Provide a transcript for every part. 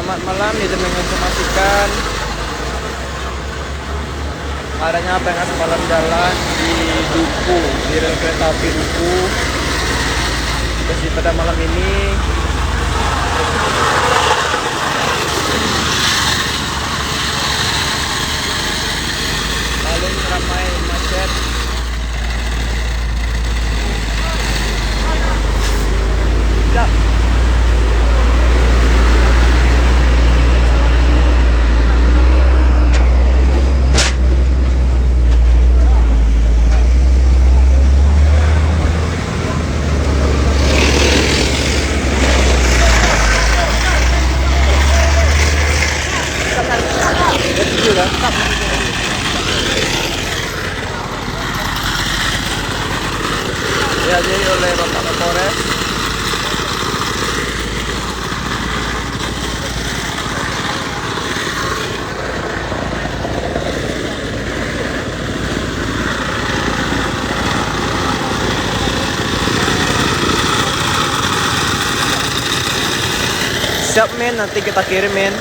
Selamat malam, izin menginformasikan adanya pengas semalam jalan di Duku, di rel kereta api Duku. Terus pada malam ini paling ramai macet. Siap. Dihadiri oleh Bapak Kapolres. Siap men, nanti kita kirim men.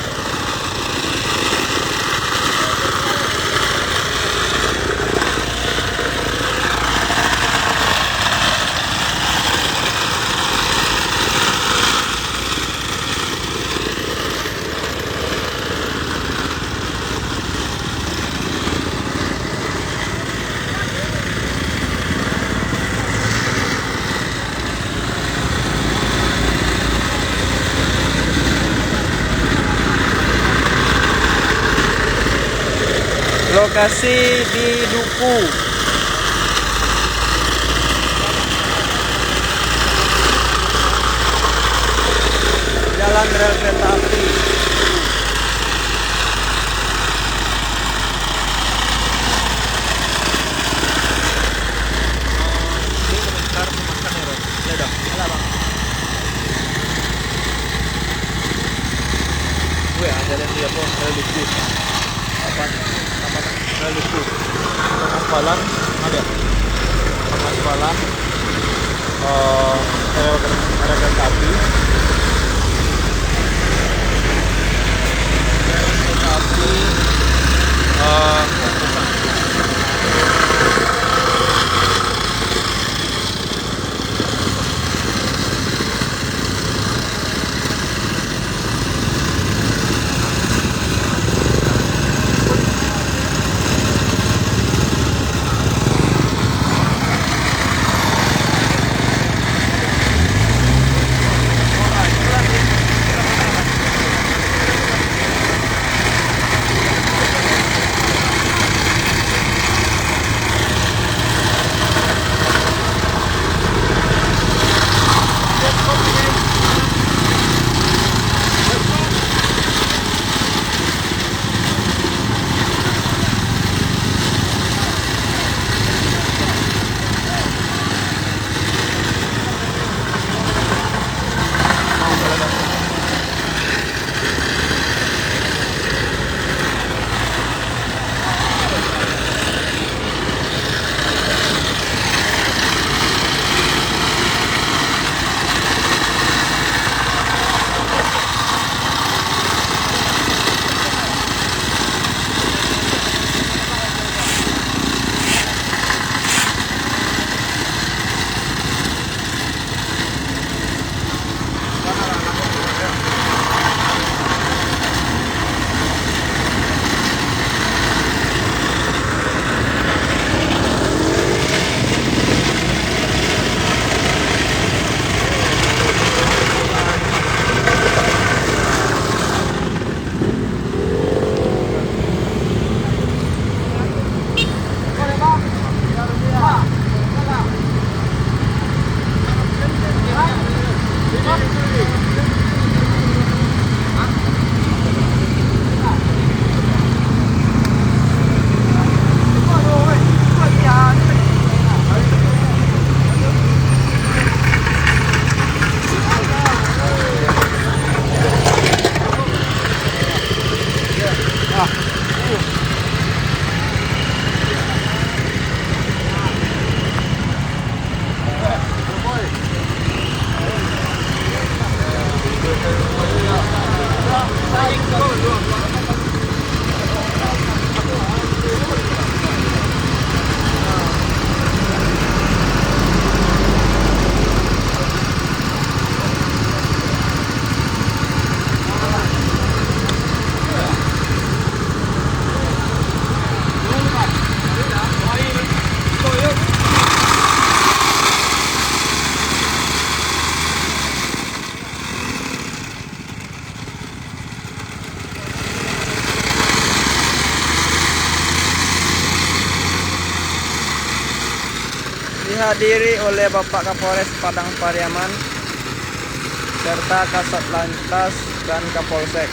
Lokasi di Duku. Jalan rel kereta api. Ini komentar makan ya, Ron? Ya dong. Ada bang. Gue ada yang dia pun rel Duku. Apa rel Duku? Pengaspalan ada. Pengaspalan. Rel kereta api. dihadiri oleh Bapak Kapolres Padang Pariaman serta Kasat Lantas dan Kapolsek.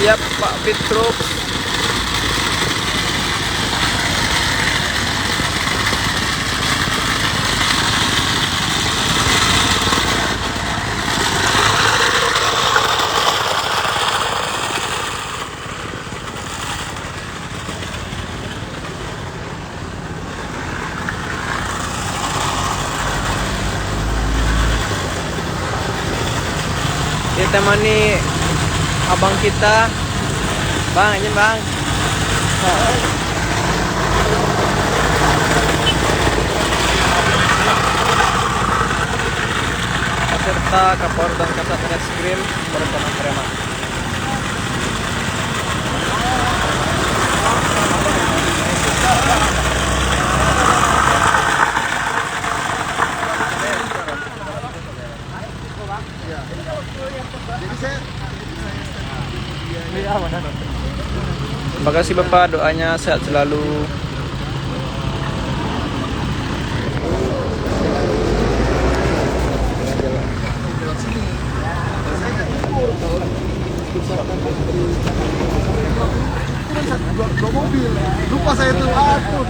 Siap Pak Pitruk. Ditemani abang kita, bang, izin bang. Serta Kapolres dan Kasat Reskrim Polres Padang Pariaman. Terima kasih Bapak, doanya sehat selalu. Dua mobil, lupa saya tuh, aduh,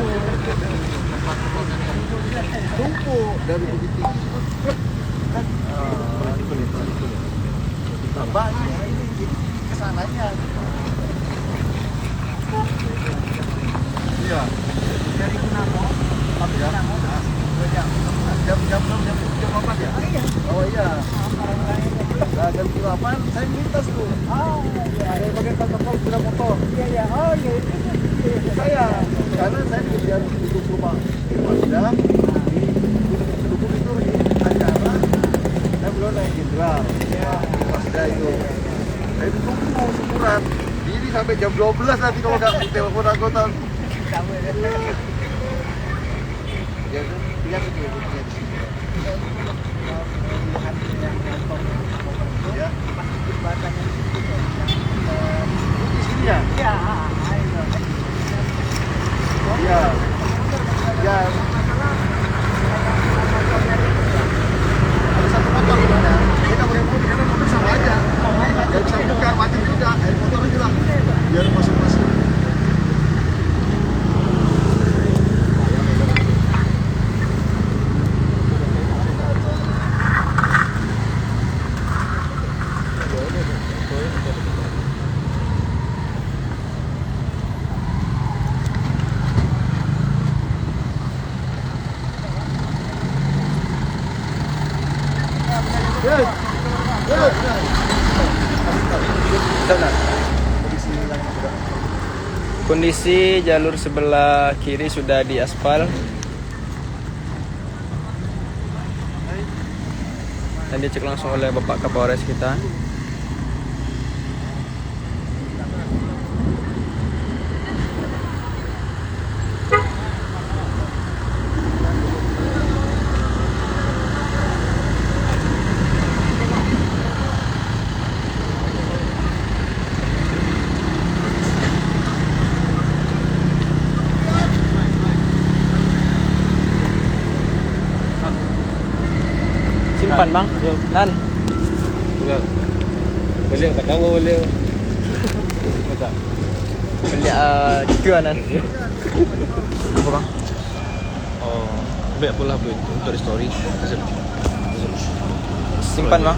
tumpuk dari begitu. Tambah ini kesananya. Iya. Dari Kunamo, jam 4 ya? Oh iya. Nah, jam 8 saya minta tuh. Ada bagian protokol sepeda motor. Iya. Oh iya. Saya, karena saya kemudian duduk rumah Wajah, duduk itu di acara, saya belum naik jenderal. Pas saya itu, saya duduk mau syukuran. Ini sampai jam 12 nanti kalau nggak telepon anggota. Ya. Di sini ya? Iya. Iya. Ya. Ada satu motor di mana? Kita boleh mobil karena mobil sama aja. Ya bisa buka mati juga. Motor juga. Biar masuk-masuk. Kondisi jalur sebelah kiri sudah diaspal dan dicek langsung oleh Bapak Kapolres kita. Simpan bang, nan. Beli tak kamu beli. Masa. Beli juga nan. Apa bang? Oh, beli pula untuk story. Simpan bang.